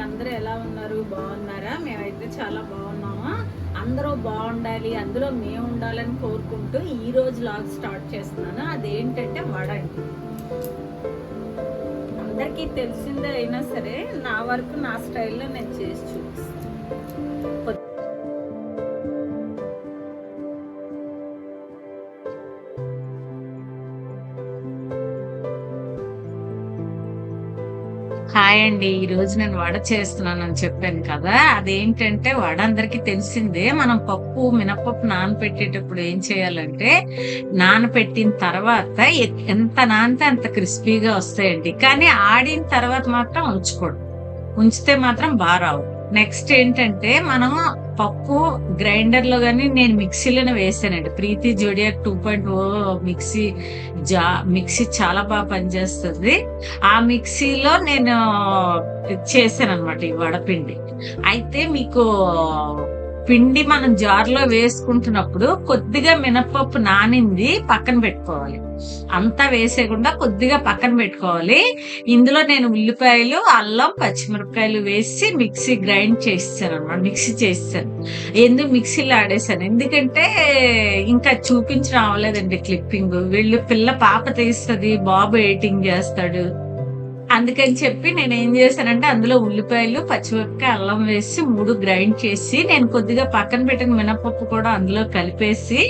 అందరూ ఎలా ఉన్నారు? బాగున్నారా? మేమైతే చాలా బాగున్నాము. అందరూ బాగుండాలి, అందులో మేము ఉండాలని కోరుకుంటూ ఈ రోజు లాగ్ స్టార్ట్ చేస్తున్నాను. అదేంటంటే వడ అండి. అందరికీ తెలిసిందే అయినా సరే నా వరకు నా స్టైల్లో నేను చేసి చూపిస్తాను. హాయ్ అండి. ఈ రోజు నేను వడ చేస్తున్నానని చెప్పాను కదా, అదేంటంటే వడ అందరికి తెలిసిందే. మనం పప్పు మినపప్పు నానపెట్టేటప్పుడు ఏం చేయాలంటే, నానపెట్టిన తర్వాత ఎంత నానితే అంత క్రిస్పీగా వస్తాయండి. కానీ ఆడిన తర్వాత మాత్రం ఉంచకూడదు, ఉంచితే మాత్రం బాగా రావు. నెక్స్ట్ ఏంటంటే, మనం పప్పు గ్రైండర్ లో గానీ, నేను మిక్సీలోనే వేసానండి. ప్రీతి జోడియాక్ 2.0 మిక్సీ మిక్సీ చాలా బాగా పనిచేస్తుంది. ఆ మిక్సీలో నేను చేశాను అనమాట ఈ వడపిండి. అయితే మీకు పిండి మనం జార్లో వేసుకుంటున్నప్పుడు కొద్దిగా మినపప్పు నానింది పక్కన పెట్టుకోవాలి. అంతా వేసేయకుండా కొద్దిగా పక్కన పెట్టుకోవాలి. ఇందులో నేను ఉల్లిపాయలు, అల్లం, పచ్చిమిరపకాయలు వేసి మిక్సీ గ్రైండ్ చేస్తాను అనమాట. మిక్సీ చేస్తాను. ఎందుకు మిక్సీలో ఆడేసాను, ఎందుకంటే ఇంకా చూపించడం అవ్వలేదండి క్లిప్పింగ్. వీళ్ళు పాప తీస్తుంది, బాబు ఎడిటింగ్ చేస్తాడు. అందుకని చెప్పి నేను ఏం చేశానంటే, అందులో ఉల్లిపాయలు, పచ్చిమిరపకాయ, అల్లం వేసి 3 గ్రైండ్ చేసి, నేను కొద్దిగా పక్కన పెట్టిన మినపప్పు కూడా అందులో కలిపేసి,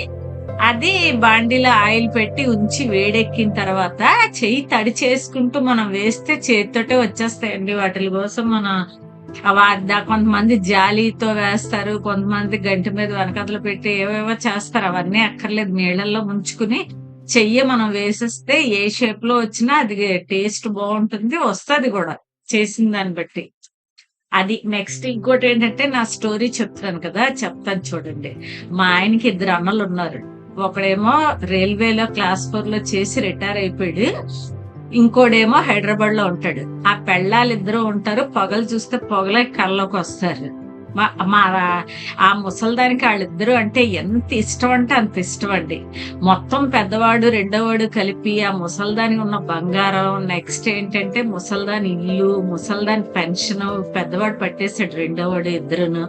అది బాండీలో ఆయిల్ పెట్టి ఉంచి వేడెక్కిన తర్వాత చెయ్యి తడి చేసుకుంటూ మనం వేస్తే చేతితోటే వచ్చేస్తాయండి. వాటి కోసం కొంతమంది జాలీతో వేస్తారు, కొంతమంది గంటి మీద వెనకతలు పెట్టి ఏవేవో చేస్తారు. అవన్నీ అక్కర్లేదు, నీళ్ళల్లో ముంచుకుని చెయ్యి మనం వేసేస్తే ఏ షేప్ లో వచ్చినా అది టేస్ట్ బాగుంటుంది, వస్తుంది కూడా చేసిన దాన్ని బట్టి. అది నెక్స్ట్ ఇంకోటి ఏంటంటే, నా స్టోరీ చెప్తాను కదా, చెప్తాను చూడండి. మా ఆయనకి 2 అన్నలు ఉన్నారు. ఒకడేమో రైల్వేలో క్లాస్ 4 లో చేసి రిటైర్ అయిపోయాడు. ఇంకోడేమో హైదరాబాద్ లో ఉంటాడు. ఆ పెళ్ళాలిద్దరూ ఉంటారు. పొగలు చూస్తే పొగలే కళ్ళలోకి వస్తారు. ఆ ముసల్దానికి వాళ్ళిద్దరూ అంటే ఎంత ఇష్టం అంటే అంత ఇష్టం అండి. మొత్తం పెద్దవాడు రెండోవాడు కలిపి ఆ ముసల్దానికి ఉన్న బంగారం, నెక్స్ట్ ఏంటంటే ముసల్దాని ఇల్లు, ముసల్దాని పెన్షన్ పెద్దవాడు పట్టేశాడు, రెండోవాడు ఇద్దరును.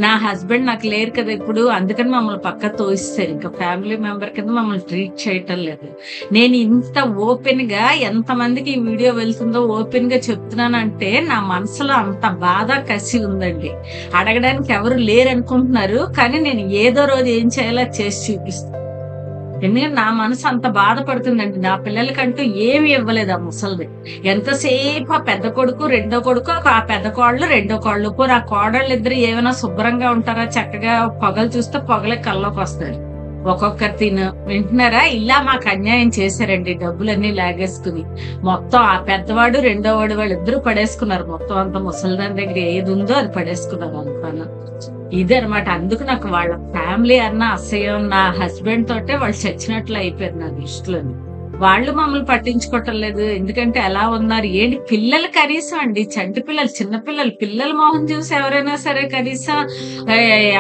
నా హస్బెండ్ నాకు లేరు కదా ఇప్పుడు, అందుకని మమ్మల్ని పక్క తోయిస్తారు. ఇంకా ఫ్యామిలీ మెంబర్ కింద మమ్మల్ని ట్రీట్ చేయటం లేదు. నేను ఇంత ఓపెన్ గా, ఎంతమందికి ఈ వీడియో వెళ్తుందో ఓపెన్ గా చెప్తున్నానంటే, నా మనసులో అంత బాధ కసి ఉందండి. అడగడానికి ఎవరు లేరు అనుకుంటున్నారు, కానీ నేను ఏదో రోజు ఏం చేయాలో చేసి చూపిస్తాను. ఎందుకంటే నా మనసు అంత బాధపడుతుందండి. నా పిల్లలకంటూ ఏమి ఇవ్వలేదు ఆ ముసలిది. ఎంతసేపు ఆ పెద్ద కొడుకు, రెండో కొడుకు, ఆ పెద్ద కోడలు, రెండో కోడలు, ఆ కోడళ్ళు ఇద్దరు ఏమైనా శుభ్రంగా ఉంటారా? చక్కగా పొగలు చూస్తే పొగలే కల్లోకి వస్తాయి. ఒక్కొక్కరు వింటున్నారా? ఇలా మాకు అన్యాయం చేశారండి, డబ్బులన్నీ లాగేసుకుని. మొత్తం ఆ పెద్దవాడు రెండోవాడు వాళ్ళిద్దరూ పడేసుకున్నారు. మొత్తం అంత ముసలిదాని దగ్గర ఏది ఉందో అది పడేసుకున్నారు అనుకున్నా. ఇదే అనమాట. అందుకు నాకు వాళ్ళ ఫ్యామిలీ అన్న అసహ్యం. నా హస్బెండ్ తోటే వాళ్ళు చచ్చినట్లు అయిపోయారు నా దృష్టిలోని. వాళ్ళు మమ్మల్ని పట్టించుకోవటం లేదు. ఎందుకంటే ఎలా ఉన్నారు ఏంటి, పిల్లలు కనీసం అండి, చంటి పిల్లలు, చిన్నపిల్లలు, పిల్లల మొహం చూసి ఎవరైనా సరే కనీసం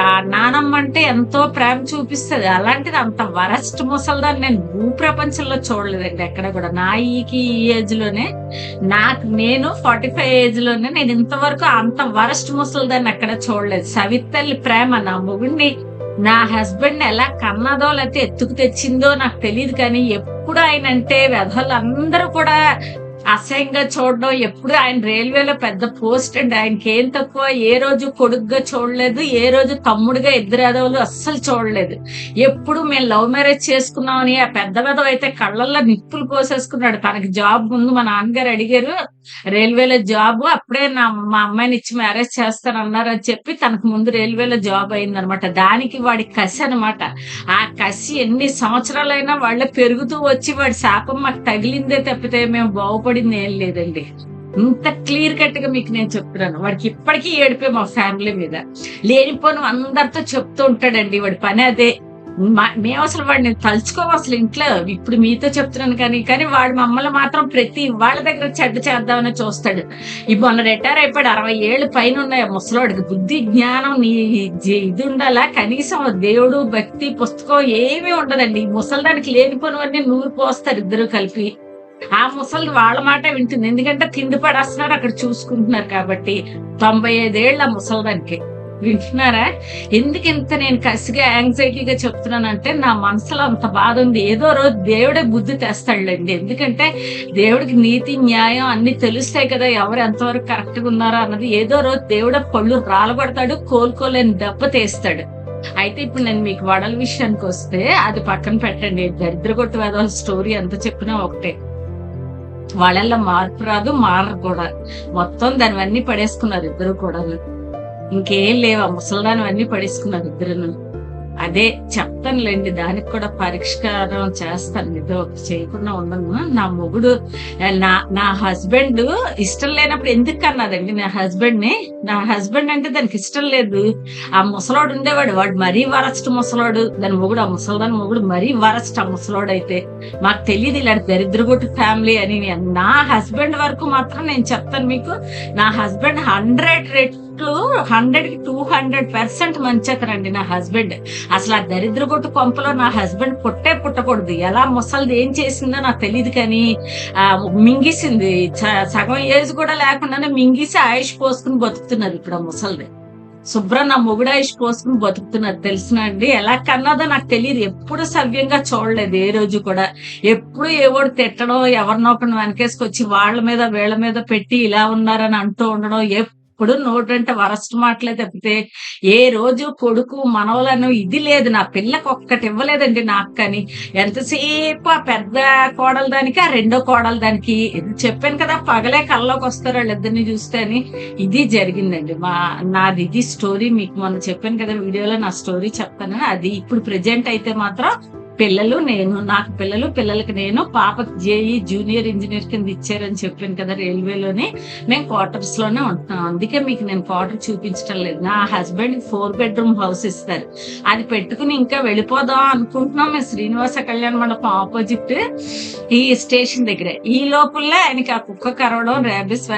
ఆ నానమ్మ అంటే ఎంతో ప్రేమ చూపిస్తుంది. అలాంటిది అంత వరస్ట్ ముసల్దాన్ని నేను భూప్రపంచంలో చూడలేదండి ఎక్కడ కూడా. నా ఈ ఏజ్ లోనే, నేను 45 ఏజ్ లోనే నేను ఇంతవరకు అంత వరస్ట్ ముసల్దాన్ని ఎక్కడ చూడలేదు. సవితల్లి ప్రేమ నా మొగుడిని, నా హస్బెండ్ ఎలా కన్నదో లేకపోతే ఎత్తుకు తెచ్చిందో నాకు తెలియదు, కానీ ఎప్పుడు ఆయన అంటే అందరూ కూడా అసహ్యంగా చూడడం. ఎప్పుడు ఆయన రైల్వేలో పెద్ద పోస్ట్ అండి, ఆయనకి ఏం తక్కువ. ఏ రోజు కొడుకుగా చూడలేదు, ఏ రోజు తమ్ముడుగా ఇద్దరు ఎదవలు అస్సలు చూడలేదు. ఎప్పుడు మేము లవ్ మ్యారేజ్ చేసుకున్నామని ఆ పెద్ద వెదవ అయితే కళ్ళల్లో నిప్పులు పోసేసుకున్నాడు. తనకి జాబ్ ముందు మా నాన్నగారు అడిగారు, రైల్వేలో జాబ్, అప్పుడే మా అమ్మాయిని ఇచ్చి మ్యారేజ్ చేస్తానన్నారు అని చెప్పి తనకు ముందు రైల్వేలో జాబ్ అయిందనమాట. దానికి వాడి కసి అనమాట. ఆ కసి ఎన్ని సంవత్సరాలైనా వాళ్ళే పెరుగుతూ వచ్చి వాడి శాపం మాకు తగిలిందే తప్పితే మేము బాగుపడింది ఏం లేదండి. ఇంత క్లియర్ కట్ గా మీకు నేను చెప్తున్నాను. వాడికి ఇప్పటికీ ఏడిపే మా ఫ్యామిలీ మీద. లేనిపోను అందరితో చెప్తూ ఉంటాడండి, వాడి పని అదే. మేము అసలు వాడిని తలుచుకోము అసలు ఇంట్లో. ఇప్పుడు మీతో చెప్తున్నాను కానీ వాడు మమ్మల్ని మాత్రం ప్రతి వాళ్ళ దగ్గర చెడ్డ చేద్దామని చూస్తాడు. మొన్న రిటైర్ అయిపోయాడు, 60 ఏళ్ళు పైన ఉన్నాయి ముసలోడికి. బుద్ధి జ్ఞానం ఇది ఉండాలా కనీసం? దేవుడు, భక్తి, పుస్తకం ఏమీ ఉండదండి. ముసలిదానికి లేనిపోనివన్నీ నూరు పోస్తారు ఇద్దరు కలిపి. ఆ ముసలి వాళ్ళ మాటే వింటుంది. ఎందుకంటే తిండి పడేస్తున్నారు, అక్కడ చూసుకుంటున్నారు కాబట్టి. 95 ఏళ్ళు ఆ ముసలిదానికి. వింటున్నారా? ఎందుకింత నేను కసిగా, యాంగ్జైటీగా చెప్తున్నానంటే, నా మనసులో అంత బాధుంది. ఏదో రోజు దేవుడే బుద్ధి తెస్తాడులెండి. ఎందుకంటే, దేవుడికి నీతి, న్యాయం అన్నీ తెలుస్తాయి కదా! ఎవరు ఎంతవరకు కరెక్ట్‌గా ఉన్నారో అన్నది. ఏదో రోజు దేవుడే పళ్ళు రాలగొడతాడు, కోలుకోలేని దెబ్బ తీస్తాడు. అయితే ఇప్పుడు నేను మీకు వడల విషయానికొస్తే, అది పక్కన పెట్టండి. దరిద్రగొట్టు వెధవల స్టోరీ ఎంత చెప్పినా ఒకటే. వాళ్ళల్లో మార్పు రాదు, మారరు కూడా. మొత్తం దానివన్నీ పడేసుకున్నారు ఇద్దరు కూడాను. ఇంకేం లేవు. ఆ ముసలిదానివన్నీ పడేసుకున్నారు ఇద్దరును. అదే చెప్తానులేండి, దానికి కూడా పరిష్కారం చేస్తాను. ఏదో ఒకటి చేయకుండా ఉండను. నా మొగుడు నా నా హస్బెండ్ ఇష్టం లేనప్పుడు ఎందుకు కన్నాదండి నా హస్బెండ్ ని. నా హస్బెండ్ అంటే దానికి ఇష్టం లేదు. ఆ ముసలోడు ఉండేవాడు, వాడు మరీ వరస్ట్ ముసలోడు. దాని మొగుడు, ఆ ముసలిదాని మొగుడు మరీ వరస్ట్. ఆ ముసలోడు అయితే మాకు తెలియదు ఇలాంటి దరిద్రగొట్టు ఫ్యామిలీ అని. నా హస్బెండ్ వరకు మాత్రం నేను చెప్తాను మీకు, నా హస్బెండ్ 100 రెట్లు 100కి 200% మంచేతనండి నా హస్బెండ్. అసలు ఆ దరిద్రగొట్టు కొంపలో నా హస్బెండ్ పుట్టకూడదు. ఎలా ముసలిది ఏం చేసిందో నాకు తెలియదు కానీ మింగేసింది. సగం ఏజ్ కూడా లేకుండానే మింగేసి ఆయుష్ పోసుకుని బతుకుతున్నారు ఇప్పుడు ఆ ముసలిది. శుభ్రం నా మొగుడు ఆయుష్ పోసుకుని బతుకుతున్నారు. తెలిసిన అండి, ఎలా కన్నాదో నాకు తెలియదు. ఎప్పుడు సవ్యంగా చూడలేదు ఏ రోజు కూడా. ఎప్పుడు ఏవోడు తిట్టడం, ఎవరినొకరిని వెనకేసుకొచ్చి వాళ్ళ మీద వీళ్ళ మీద పెట్టి ఇలా ఉన్నారని అంటూ ఉండడం, ఎప్పుడు నోటంటే వరస్ట్ మాటలే తప్పితే ఏ రోజు కొడుకు మనవలను ఇది లేదు. నా పిల్లకి ఒక్కటి ఇవ్వలేదండి నాకు. కానీ ఎంతసేపు ఆ పెద్ద కోడలు దానికి, ఆ రెండో కోడలు దానికి. చెప్పాను కదా, పగలే కల్లోకి వస్తారు వాళ్ళిద్దరిని చూస్తే అని. ఇది జరిగిందండి. నాది ఇది స్టోరీ. మీకు మొన్న చెప్పాను కదా వీడియోలో, నా స్టోరీ చెప్తాను. అది ఇప్పుడు ప్రెజెంట్ అయితే మాత్రం పిల్లలు నేను, నాకు పిల్లలు, పిల్లలకి నేను. పాపకి జేఈ జూనియర్ ఇంజనీర్ కింద ఇచ్చారని చెప్పాను కదా రైల్వేలోనే. మేము క్వార్టర్స్ లోనే ఉంటున్నాం. అందుకే మీకు నేను క్వార్టర్ చూపించడం లేదు. నా హస్బెండ్ 4 బెడ్రూమ్ హౌస్ ఇస్తారు. అది పెట్టుకుని ఇంకా వెళ్ళిపోదాం అనుకుంటున్నాం. మేము శ్రీనివాస కళ్యాణ మండపం ఆపోజిట్ ఈ స్టేషన్ దగ్గర. ఈ లోపలే ఆయనకి ఆ కుక్క కరవడం, ర్యాబిస్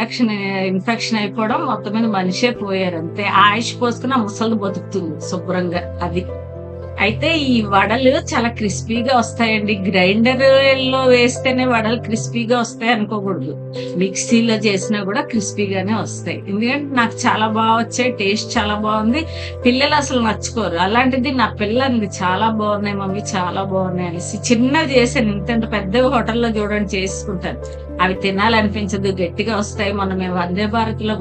ఇన్ఫెక్షన్ అయిపోవడం, మొత్తం మీద మనిషే పోయారు అంతే. ఆయుష్ పోసుకుని ఆ ముసలి బతుకుతుంది శుభ్రంగా. అది అయితే ఈ వడలు చాలా క్రిస్పీగా వస్తాయండి. గ్రైండర్ లో వేస్తేనే వడలు క్రిస్పీగా వస్తాయి అనుకోకూడదు. మిక్సీలో చేసినా కూడా క్రిస్పీగానే వస్తాయి. ఎందుకంటే నాకు చాలా బాగా వచ్చాయి, టేస్ట్ చాలా బాగుంది. పిల్లలు అసలు నచ్చుకోరు. అలాంటిది నా పిల్లలు చాలా బాగున్నాయి మమ్మీ, చాలా బాగున్నాయి అనేసి చిన్నవి చేశాను. ఇంత పెద్ద హోటల్లో చూడండి చేసుకుంటాను. అవి తినాలనిపించదు, గట్టిగా వస్తాయి. మనం మేము వందే భారత్ లో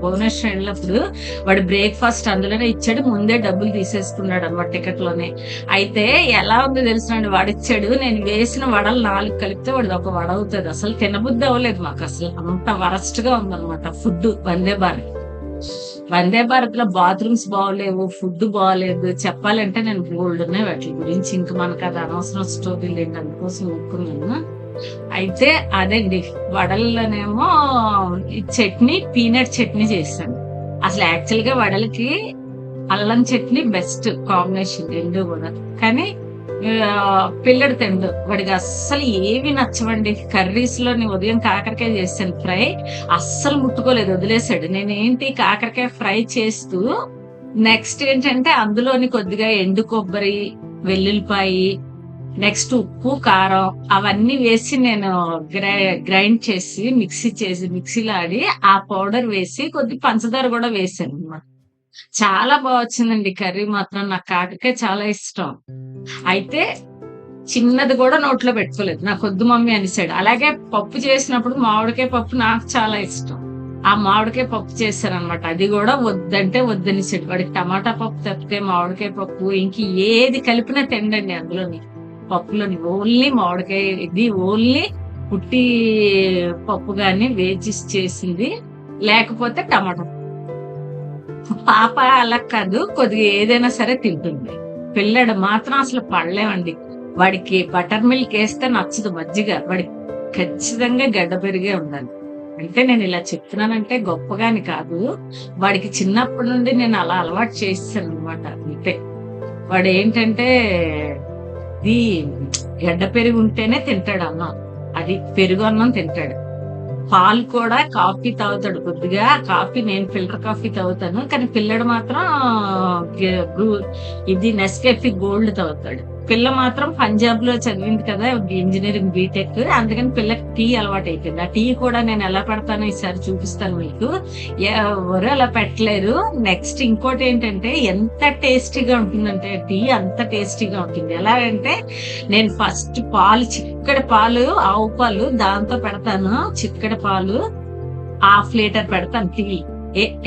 భువనేశ్వర్ వెళ్ళినప్పుడు వాడు బ్రేక్ఫాస్ట్ అందులోనే ఇచ్చాడు. ముందే డబ్బులు తీసేసుకున్నాడు అన్నమాట టికెట్ లోనే. అయితే ఎలా ఉందో తెలుసునండి, వాడిచ్చాడు. నేను వేసిన వడలు 4 కలిపితే వాడు ఒక వడ అవుతుంది. అసలు తినబుద్ధి అవ్వలేదు మాకు. అసలు అంత వరస్ట్ గా ఉందన్నమాట ఫుడ్ వందే భారత్. వందే భారత్ లో బాత్రూమ్స్ బాగోలేవు, ఫుడ్ బాగోలేదు. చెప్పాలంటే నేను బోల్డ్ ఉన్నాయి వాటి గురించి. ఇంకా మనకు అది అనవసరం స్టోరీ లేండి, అందుకోసం ఒప్పుకున్నాను. అయితే అదండి, వడల్లోనేమో ఈ చట్నీ, పీనట్ చట్నీ చేశాను. అసలు యాక్చువల్ గా వడలకి అల్లం చట్నీ బెస్ట్ కాంబినేషన్, రెండు కూడా. కానీ పిల్లడు తిండు. వాడికి అస్సలు ఏవి నచ్చవండి. కర్రీస్ లోని ఉదయం కాకరకాయ చేశాను ఫ్రై, అస్సలు ముట్టుకోలేదు, వదిలేసాడు. నేనేంటి కాకరకాయ ఫ్రై చేస్తూ నెక్స్ట్ ఏంటంటే అందులోని కొద్దిగా ఎండు కొబ్బరి, వెల్లుల్లిపాయి, నెక్స్ట్ ఉప్పు, కారం అవన్నీ వేసి నేను గ్రైండ్ చేసి మిక్సీలో ఆడి ఆ పౌడర్ వేసి కొద్ది పంచదార కూడా వేసాను అన్నమాట. చాలా బాగా వచ్చిందండి కర్రీ మాత్రం. నాకు కాకరకాయ చాలా ఇష్టం. అయితే చిన్నది కూడా నోట్లో పెట్టుకోలేదు. నాకు వద్దు మమ్మీ అనేసాడు. అలాగే పప్పు చేసినప్పుడు మామిడికాయ పప్పు నాకు చాలా ఇష్టం. ఆ మామిడికాయ పప్పు చేశాను అనమాట. అది కూడా వద్దంటే వద్దనిసాడు. వాడికి టమాటా పప్పు తప్పితే మామిడికాయ పప్పు ఇంక ఏది కలిపినా తిండండి అందులోని పప్పులోని. ఓన్లీ మామిడికాయ, ఇది ఓన్లీ పుట్టి పప్పు గాని వేచి చేసింది, లేకపోతే టమాటా. పాప అలా కాదు, కొద్దిగా ఏదైనా సరే తింటుంది. పిల్లడు మాత్రం అసలు పడలేమండి. వాడికి బటర్ మిల్క్ వేస్తే నచ్చదు, మజ్జిగ. వాడికి ఖచ్చితంగా గడ్డ పెరిగే ఉండాలి. అంటే నేను ఇలా చెప్తున్నానంటే గొప్పగాని కాదు, వాడికి చిన్నప్పటి నుండి నేను అలా అలవాటు చేస్తాను అనమాట. అంతే. వాడు ఏంటంటే ఇది గడ్డ పెరుగు ఉంటేనే తింటాడు అన్నం. అది పెరుగు అన్నం తింటాడు. పాలు కూడా, కాఫీ తాగుతాడు కొద్దిగా. కాఫీ నేను ఫిల్టర్ కాఫీ తాగుతాను, కానీ పిల్లడు మాత్రం ఇది నెస్కేఫీ గోల్డ్ తాగుతాడు. పిల్ల మాత్రం పంజాబ్ లో చదివింది కదా ఇంజనీరింగ్ బీటెక్, అందుకని పిల్లకి టీ అలవాటు అయిపోయింది. ఆ టీ కూడా నేను ఎలా పెడతానో ఈసారి చూపిస్తాను మీకు. ఎవరు అలా పెట్టలేరు. నెక్స్ట్ ఇంకోటి ఏంటంటే ఎంత టేస్టీగా ఉంటుందంటే టీ అంత టేస్టీగా ఉంటుంది. ఎలాగంటే నేను ఫస్ట్ పాలు, చిక్కడి పాలు, ఆవు పాలు దాంతో పెడతాను. చిక్కడి పాలు 1/2 లీటర్ పెడతాను టీ.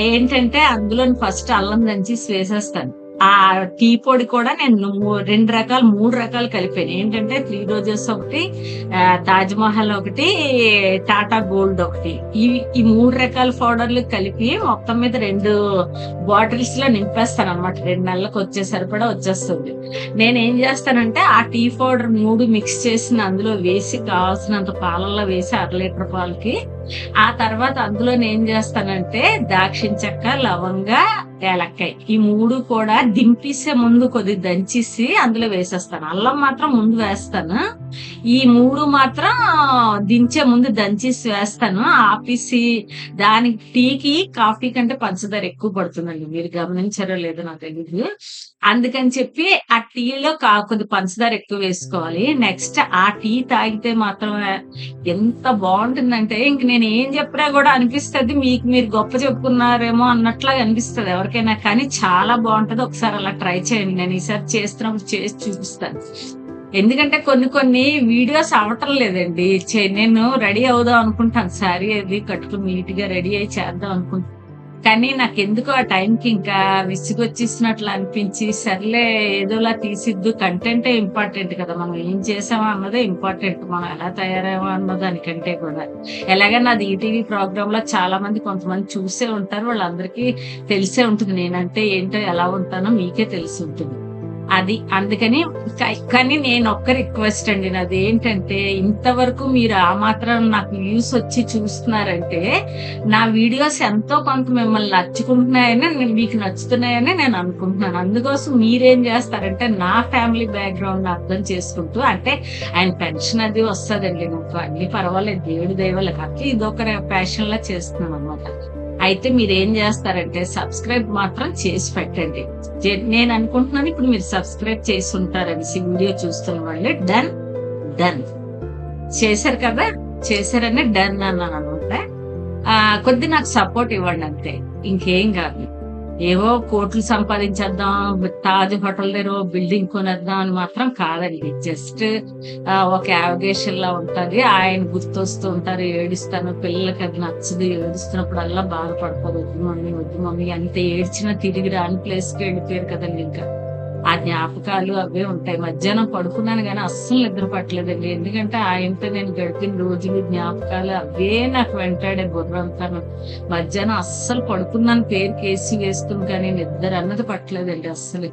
ఏంటంటే అందులో ఫస్ట్ అల్లం దంచి వేసేస్తాను. ఆ టీ పొడి కూడా నేను 2 రకాలు 3 రకాలు కలిపాను. ఏంటంటే 3 రోజెస్ ఒకటి, తాజ్ మహల్ ఒకటి, టాటా గోల్డ్ ఒకటి. ఈ 3 రకాల పౌడర్లు కలిపి మొత్తం మీద 2 బాటిల్స్ లో నింపేస్తాను అనమాట. 2 నెలలకు సరిపడా వచ్చేస్తుంది. నేను ఏం చేస్తానంటే ఆ టీ పౌడర్ 3 మిక్స్ చేసి అందులో వేసి కావాల్సినంత పాలల్లో వేసి 1/2 లీటర్ పాలకి, ఆ తర్వాత అందులో ఏం చేస్తానంటే దాక్షిణ చెక్క, లవంగ, ఏలక్కాయ ఈ 3 కూడా దింపేసే ముందు కొద్ది దంచేసి అందులో వేసేస్తాను. అల్లం మాత్రం ముందు వేస్తాను. ఈ 3 మాత్రం దించే ముందు దంచేసి వేస్తాను. ఆపేసి దానికి టీకి కాఫీ కంటే పంచదార ఎక్కువ పడుతుందండి. మీరు గమనించారో లేదో నాకు తెలియదు. అందుకని చెప్పి ఆ టీలో కొద్ది పంచదార ఎక్కువ వేసుకోవాలి. నెక్స్ట్ ఆ టీ తాగితే మాత్రం ఎంత బాగుంటుందంటే ఇంక నేను ఏం చెప్పినా కూడా అనిపిస్తుంది మీకు మీరు గొప్ప చెప్పుకున్నారేమో అన్నట్లా అనిపిస్తుంది ఎవరికైనా, కానీ చాలా బాగుంటది. ఒకసారి అలా ట్రై చేయండి. నేను ఈసారి చేస్తున్నప్పుడు చేసి చూపిస్తాను. ఎందుకంటే కొన్ని వీడియోస్ అవటం లేదండి. నేను రెడీ అవుదాం అనుకుంటాను, శారీ అది కట్టుకుని నీట్ గా రెడీ అయ్యి చేద్దాం అనుకుంటాను. కానీ నాకు ఎందుకో ఆ టైంకి ఇంకా విసిగొచ్చేసినట్లు అనిపించి, సర్లే ఏదోలా తీసిద్దు, కంటెంటే ఇంపార్టెంట్ కదా, మనం ఏం చేసామో అన్నదే ఇంపార్టెంట్, మనం ఎలా తయారయ్యామో అన్న దానికంటే కూడా. ఎలాగైనా అది ఈటీవీ ప్రోగ్రామ్ లో చాలా మంది కొంతమంది చూసే ఉంటారు, వాళ్ళందరికీ తెలిసే ఉంటుంది నేనంటే ఏంటో, ఎలా ఉంటానో మీకే తెలిసి ఉంటుంది. అది అందుకని. కానీ నేను ఒక్క రిక్వెస్ట్ అండి నాది ఏంటంటే, ఇంతవరకు మీరు ఆ మాత్రం నాకు వ్యూస్ వచ్చి చూస్తున్నారంటే నా వీడియోస్ ఎంతో కొంత మిమ్మల్ని నచ్చుకుంటున్నాయని, మీకు నచ్చుతున్నాయని నేను అనుకుంటున్నాను. అందుకోసం మీరేం చేస్తారంటే నా ఫ్యామిలీ బ్యాక్గ్రౌండ్ అర్థం చేసుకుంటూ, అంటే ఆయన పెన్షన్ అది వస్తుందండి నాకు, అన్ని పర్వాలేదు, దేవుడి దయవల్ల కాదు, ఇదొక ప్యాషన్ లా చేస్తున్నాను అనమాట. అయితే మీరు ఏం చేస్తారంటే సబ్స్క్రైబ్ మాత్రం చేసి పెట్టండి. నేను అనుకుంటున్నాను ఇప్పుడు మీరు సబ్స్క్రైబ్ చేసి ఉంటారని వీడియో చూస్తున్న వాళ్ళు. డన్ చేశారు కదా, చేశారని డన్ అన్నాను అనమాట. కొద్ది నాకు సపోర్ట్ ఇవ్వండి అంతే, ఇంకేం కాదు. ఏవో కోట్లు సంపాదించేద్దాం, తాజ్ హోటల్ దగ్గర బిల్డింగ్ కొనేద్దాం అని మాత్రం కాదండి. జస్ట్ ఒక యావిగేషన్ లా ఉంటది. ఆయన గుర్తొస్తూ ఉంటారు, ఏడుస్తాను, పిల్లలకి అది నచ్చదు, ఏడుస్తున్నప్పుడు అలా బాధపడతారు, వద్దు మమ్మీ అంత ఏడ్చినా తిరిగి రాని ప్లేస్ కి వెళ్ళిపోయారు కదండి. ఇంకా ఆ జ్ఞాపకాలు అవే ఉంటాయి. మధ్యాహ్నం పడుకున్నాను కానీ అస్సలు నిద్ర పట్టలేదండి. ఎందుకంటే ఆయనతో నేను గడిపిన రోజులు, జ్ఞాపకాలు అవే నాకు వెంటాడే బుర్రంతాను. మధ్యాహ్నం అస్సలు పడుకున్నాను పేరుకి ఏసీ వేసుకుని, కానీ నిద్ర అన్నది పట్టలేదండి అస్సలు.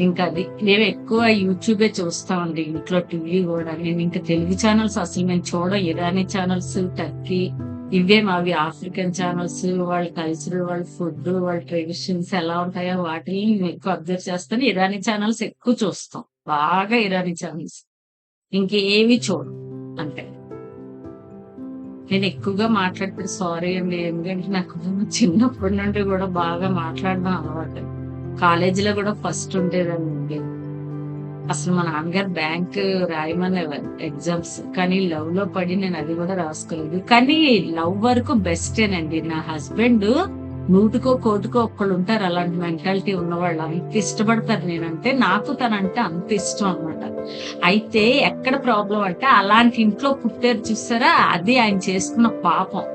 ఇంకా అది మేము ఎక్కువ యూట్యూబే చూస్తామండి ఇంట్లో, టీవీ కూడా. నేను ఇంకా తెలుగు ఛానల్స్ అసలు మేము చూడం. ఇరానీ ఛానల్స్, టర్కీ, ఇవే మావి. ఆఫ్రికన్ ఛానల్స్, వాళ్ళ కల్చర్, వాళ్ళ ఫుడ్, వాళ్ళ ట్రెడిషన్స్ ఎలా ఉంటాయో వాటిని ఎక్కువ అబ్జర్వ్ చేస్తాను. ఇరానీ ఛానల్స్ ఎక్కువ చూస్తాం, బాగా ఇరానీ ఛానల్స్. ఇంకేవి చూడం అంటే. నేను ఎక్కువగా మాట్లాడితే సారీ అండి, ఎందుకంటే నాకు చిన్నప్పటి నుండి కూడా బాగా మాట్లాడడం అలవాటు. కాలేజీలో కూడా ఫస్ట్ ఉండేదాన్ని. అసలు మా నాన్నగారు బ్యాంక్ రాయమనేవారు ఎగ్జామ్స్, కానీ లవ్ లో పడి నేను అది కూడా రాసుకోలేదు. కానీ లవ్ వరకు బెస్టేనండి. నా హస్బెండ్ 100కో 1,00,00,000 ఒక్కళ్ళు ఉంటారు అలాంటి మెంటాలిటీ ఉన్నవాళ్ళు, అంత ఇష్టపడతారు నేనంటే. నాకు తనంటే అంత ఇష్టం అనమాట. అయితే ఎక్కడ ప్రాబ్లం అంటే, అలాంటి ఇంట్లో పుట్టారు చూసారా, అది ఆయన చేసుకున్న పాపం.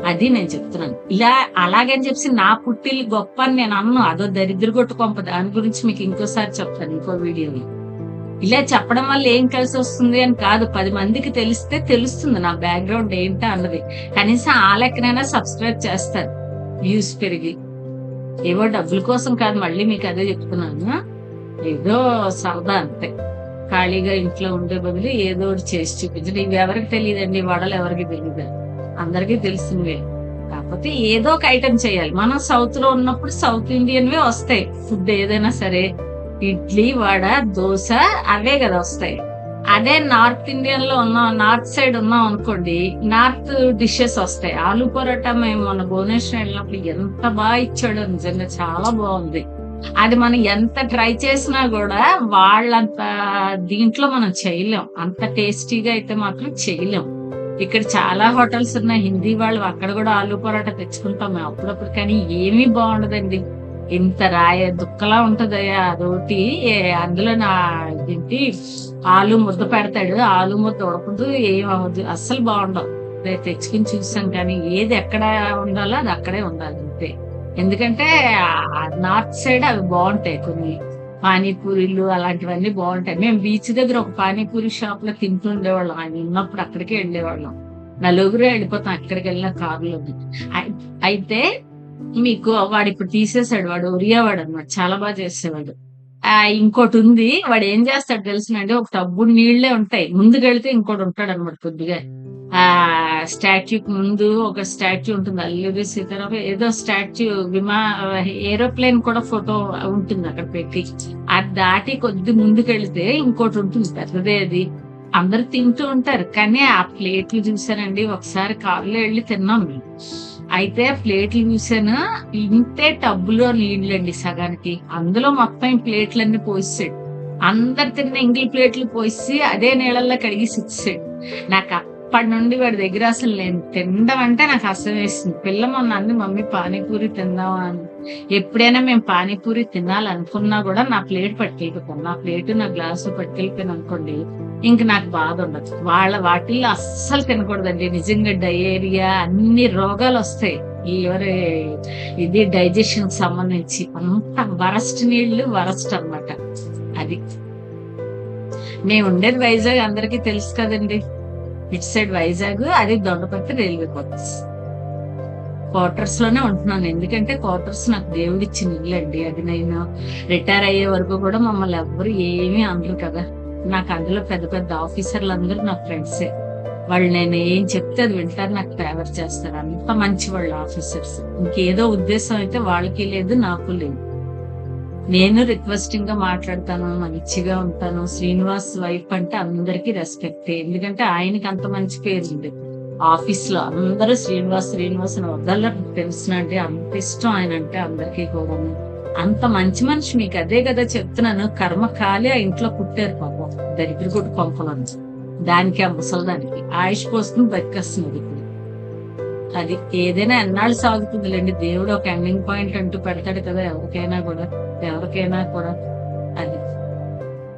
అది నేను చెప్తున్నాను. ఇలా అలాగని చెప్పి నా పుట్టిల్లు గొప్ప అని నేను అన్ను, అదో దరిద్ర కొట్టు కొంప. దాని గురించి మీకు ఇంకోసారి చెప్తాను, ఇంకో వీడియోలో. ఇలా చెప్పడం వల్ల ఏం కలిసి వస్తుంది అని కాదు, 10 మందికి తెలిస్తే తెలుస్తుంది నా బ్యాక్గ్రౌండ్ ఏంటో అన్నది. కనీసం ఆ లెక్కనైనా సబ్స్క్రైబ్ చేస్తారు, వ్యూస్ పెరిగి. ఏవో డబ్బుల కోసం కాదు, మళ్ళీ మీకు అదే చెప్తున్నాను. ఏదో సరదా అంతే. ఖాళీగా ఇంట్లో ఉండే బదులు ఏదో ఒకటి చేసి చూపించండి. ఇవి ఎవరికి తెలియదండి, వడలు ఎవరికి తెలియదు, అందరికీ తెలిసిందే. కాకపోతే ఏదో ఒక ఐటెం చేయాలి. మనం సౌత్ లో ఉన్నప్పుడు సౌత్ ఇండియన్వే వస్తాయి ఫుడ్, ఏదైనా సరే ఇడ్లీ, వడ, దోశ అవే కదా వస్తాయి. అదే నార్త్ ఇండియన్ లో ఉన్నాం, నార్త్ సైడ్ ఉన్నాం అనుకోండి, నార్త్ డిషెస్ వస్తాయి. ఆలు పరోటా మేము మొన్న భువనేశ్వర్ వెళ్ళినప్పుడు ఎంత బాగా ఇచ్చాడో, నిజంగా చాలా బాగుంది. అది మనం ఎంత ట్రై చేసినా కూడా వాళ్ళంత దీంట్లో మనం చేయలేం. అంత టేస్టీగా అయితే మాత్రం చేయలేం. ఇక్కడ చాలా హోటల్స్ ఉన్నాయి హిందీ వాళ్ళు, అక్కడ కూడా ఆలు పరోటా తెచ్చుకుంటాం మేము అప్పుడప్పుడు, కానీ ఏమీ బాగుండదండి. ఇంత రాయ దుక్కలా ఉంటదయ్యా రోటీ. అందులో ఏంటి ఆలు ముద్ద పెడతాడు, ఆలు ముద్ద ఉడకదు, ఏం అవ్వదు, అస్సలు బాగుండవు. నేను తెచ్చుకుని చూసాను, కానీ ఏది ఎక్కడ ఉండాలో అది అక్కడే ఉండాలి అంతే. ఎందుకంటే నార్త్ సైడ్ అవి బాగుంటాయి, కొన్ని పానీపూరీలు అలాంటివన్నీ బాగుంటాయి. మేము బీచ్ దగ్గర ఒక పానీపూరి షాప్ లో తింటూ ఉండేవాళ్ళం, ఆయన ఉన్నప్పుడు అక్కడికే వెళ్ళేవాళ్ళం. నలుగురే వెళ్ళిపోతాం అక్కడికి వెళ్ళిన కారులో. అయితే మీకు వాడు ఇప్పుడు తీసేసాడు, వాడు ఒరియావాడు అనమాట, చాలా బాగా చేసేవాడు. ఇంకోటి ఉంది, వాడు ఏం చేస్తాడు తెలిసినండి, ఒక టబ్బుడు నీళ్లే ఉంటాయి, ముందుకెళ్తే ఇంకోటి ఉంటాడు అనమాట కొద్దిగా. ఆ స్టాచ్యూకి ముందు ఒక స్టాచ్యూ ఉంటుంది, అల్లూరి సీతారామ ఏదో స్టాచ్యూ, ఏరోప్లేన్ కూడా ఫోటో ఉంటుంది అక్కడ పెట్టి. అది దాటి కొద్ది ముందుకెళ్తే ఇంకోటి ఉంటుంది పెద్దదే, అది అందరు తింటూ ఉంటారు. కానీ ఆ ప్లేట్లు చూసానండి, ఒకసారి కారులో వెళ్ళి తిన్నాం మేము. అయితే ప్లేట్లు చూసాను, ఇంతే టబ్బులో నీళ్ళండి సగానికి, అందులో మొత్తం ప్లేట్లన్నీ పోసాడు. అందరు తిన్న ఇంగిల్ ప్లేట్లు పోసి అదే నీళ్ళల్లో కడిగి ఇచ్చాడు. నాకు అప్పటి నుండి వాడి దగ్గర అసలు నేను తినడం అంటే నాకు అసలు వేసింది. పిల్ల మొన్న అంది, మమ్మీ పానీపూరి తిందామా అని. ఎప్పుడైనా మేము పానీపూరి తినాలనుకున్నా కూడా నా ప్లేట్ పట్టుకెళ్ళిపోతాను, నా ప్లేటు నా గ్లాసు పట్టుకెళ్ళిపోయాను అనుకోండి, ఇంక నాకు బాధ ఉండదు. వాటిల్లో అస్సలు తినకూడదండి, నిజంగా డయేరియా అన్ని రోగాలు వస్తాయి. ఇది డైజెషన్ సంబంధించి అంత వరస్ట్ నీళ్లు, వరస్ట్ అన్నమాట. అది మేము ఉండేది వైజాగ్, అందరికీ తెలుసు కదండి, ఇటు సైడ్ వైజాగ్, అది దొండపర్తి రైల్వే క్వార్టర్స్ లోనే ఉంటున్నాను. ఎందుకంటే క్వార్టర్స్ నాకు దేవుడిచ్చిన ఇల్లు అండి. అది నేను రిటైర్ అయ్యే వరకు కూడా మమ్మల్ని ఎవ్వరు ఏమీ అనరు కదా. నాకు అందులో పెద్ద పెద్ద ఆఫీసర్లు అందరూ నా ఫ్రెండ్సే. వాళ్ళు నేను ఏం చెప్తే అది వింటారు, నాకు ఫేవర్ చేస్తారు, అంత మంచి వాళ్ళు ఆఫీసర్స్. ఇంకేదో ఉద్దేశం అయితే వాళ్ళకి లేదు, నాకు లేదు. నేను రిక్వెస్టింగ్ గా మాట్లాడతాను, మంచిగా ఉంటాను. శ్రీనివాస్ వైఫ్ అంటే అందరికీ రెస్పెక్ట్, ఎందుకంటే ఆయనకి అంత మంచి పేరు ఉంది ఆఫీస్ లో. అందరూ శ్రీనివాస్ శ్రీనివాస్ అని వదలరు, తెలుసునండి, అంత ఇష్టం ఆయన అంటే అందరికీ కూడా. అంత మంచి మనిషి, మీకు అదే కదా చెప్తున్నాను, కర్మ కాలి ఆ ఇంట్లో పుట్టారు పాపం, దరిద్ర కొట్టు పంపలను. దానికి ఆ ముసలిదానికి ఆయుష్ పోస్తుంది, బతికేస్తున్నది ఇప్పుడు. అది ఏదైనా ఎన్నాళ్ళు సాగుతుందిలేండి, దేవుడు ఒక ఎండింగ్ పాయింట్ అంటూ పెడతాడు కదా ఎవరికైనా కూడా. అది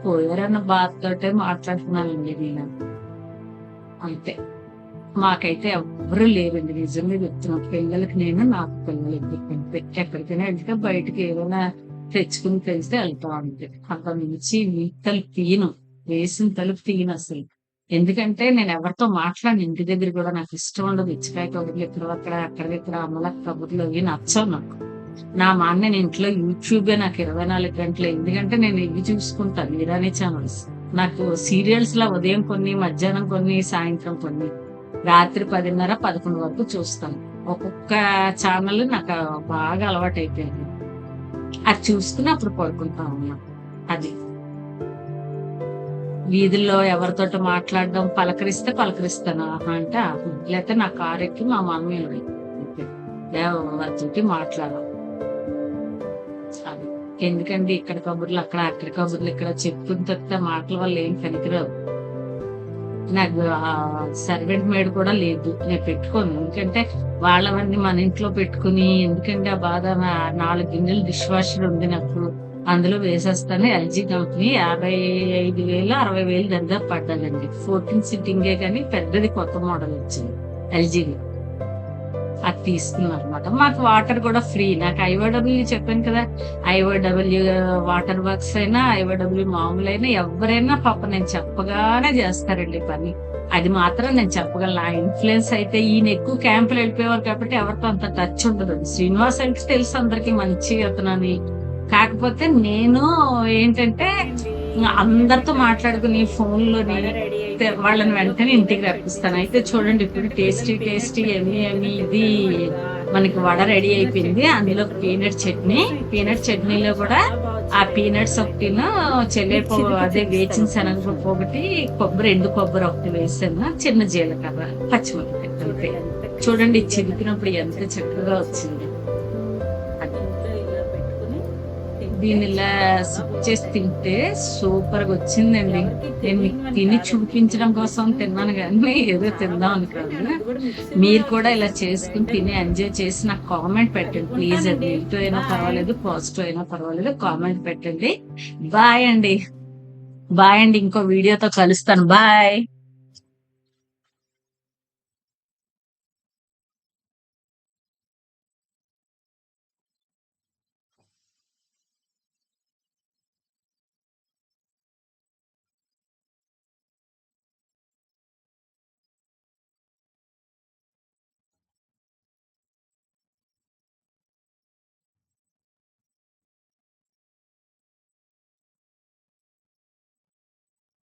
పోయారన్న బాధతోటే మాట్లాడుతున్నానండి నేను, అంతే. మాకైతే ఎవ్వరూ లేరండి, నిజంగా చెప్తున్నా. పిల్లలకి నేను, నాకు పిల్లలు ఇద్దరు. ఎక్కడికైనా వెళ్తే బయటకి ఏదైనా తెచ్చుకుని తెలిస్తే వెళ్తా ఉంటే, అంత మించి తలుపు తీయను, వేసిన తలుపు తీయను అసలు. ఎందుకంటే నేను ఎవరితో మాట్లాడిన ఇంటి దగ్గర కూడా నాకు ఇష్టం ఉండదు. ఇచ్చకాయ కబుర్లు అక్కడ అమ్మల కబుర్లు అవి నచ్చవు నాకు. నా నేను ఇంట్లో యూట్యూబే నాకు 24 గంటలు. ఎందుకంటే నేను ఇవి చూసుకుంటాను, ఇరానీ ఛానల్స్. నాకు సీరియల్స్ లా ఉదయం కొన్ని, మధ్యాహ్నం కొన్ని, సాయంత్రం కొన్ని, రాత్రి 10:30, 11 వరకు చూస్తాను. ఒక్కొక్క ఛానల్ నాకు బాగా అలవాటు అయిపోయింది. అది చూసుకుని అప్పుడు పడుకుంటాం అన్నమాట. అది వీధుల్లో ఎవరితోటి మాట్లాడడం, పలకరిస్తే పలకరిస్తాను, అంటే లేకపోతే నా కారు ఎక్కి మా మమ్మీ వారితోటి మాట్లాడడం. అది ఎందుకండి, ఇక్కడ కబుర్లు అక్కడ కబుర్లు ఇక్కడ చెప్పుకుని తప్పితే మాటల వల్ల ఏం పనికిరావు. నాకు సర్వెంట్ మేడ్ కూడా లేదు, నేను పెట్టుకోను. ఎందుకంటే వాళ్ళవన్నీ మన ఇంట్లో పెట్టుకుని ఎందుకంటే ఆ బాధ. 4 గిన్నెలు డిష్ వాషర్ ఉంది నాకు, అందులో వేసేస్తాను. ఎల్జీ కంపెనీ 55,000 60,000 దగ్గర పడ్డానండి. 14 సిట్టింగే, కానీ పెద్దది కొత్త మోడల్ వచ్చింది ఎల్జీలో, అది తీసుకున్నాను అనమాట. మాకు వాటర్ కూడా ఫ్రీ. నాకు ఐఓడబ్ల్యూ చెప్పాను కదా, ఐఓడబ్ల్యూ వాటర్ వర్క్స్ అయినా, ఐఓడబ్ల్యూ మామూలు అయినా, ఎవరైనా పాప నేను చెప్పగానే చేస్తారండి పని. అది మాత్రం నేను చెప్పగలను. ఆ ఇన్ఫ్లుయెన్స్ అయితే, ఈయన ఎక్కువ క్యాంపులు వెళ్ళిపోయేవారు కాబట్టి ఎవరితో అంత టచ్ ఉండదు. శ్రీనివాస్ అంటే తెలుసు అందరికి మంచి అతనని. కాకపోతే నేను ఏంటంటే అందరితో మాట్లాడుకుని ఫోన్లోని వాళ్ళని వెంటనే ఇంటికి రప్పిస్తాను. అయితే చూడండి, ఇప్పుడు టేస్టీ ఎమ్మి ఇది మనకి వడ రెడీ అయిపోయింది. అందులో పీనట్ చట్నీలో కూడా ఆ పీనట్స్ ఒకటిను, చెల్లేపు అదే వేచిన శనగపప్పు ఒకటి, ఎండు కొబ్బరి ఒకటి వేసాను, చిన్న జీలకర్ర, పచ్చిమిరపకాయ అంతే. చూడండి చిరికినప్పుడు ఎంత చక్కగా వచ్చింది. దీన్ని ఇలా సిప్ చేసి తింటే సూపర్ గా వచ్చిందండి. నేను మీకు తిని చూపించడం కోసం తిన్నాను కానీ ఏదో తిందాం అని కాదు. మీరు కూడా ఇలా చేసుకుని తిని ఎంజాయ్ చేసి నాకు కామెంట్ పెట్టండి ప్లీజ్. అది నెగిటివ్ అయినా పర్వాలేదు, పాజిటివ్ అయినా పర్వాలేదు, కామెంట్ పెట్టండి. బాయ్ అండి. బాయ్ అండి. ఇంకో వీడియోతో కలుస్తాను. బాయ్.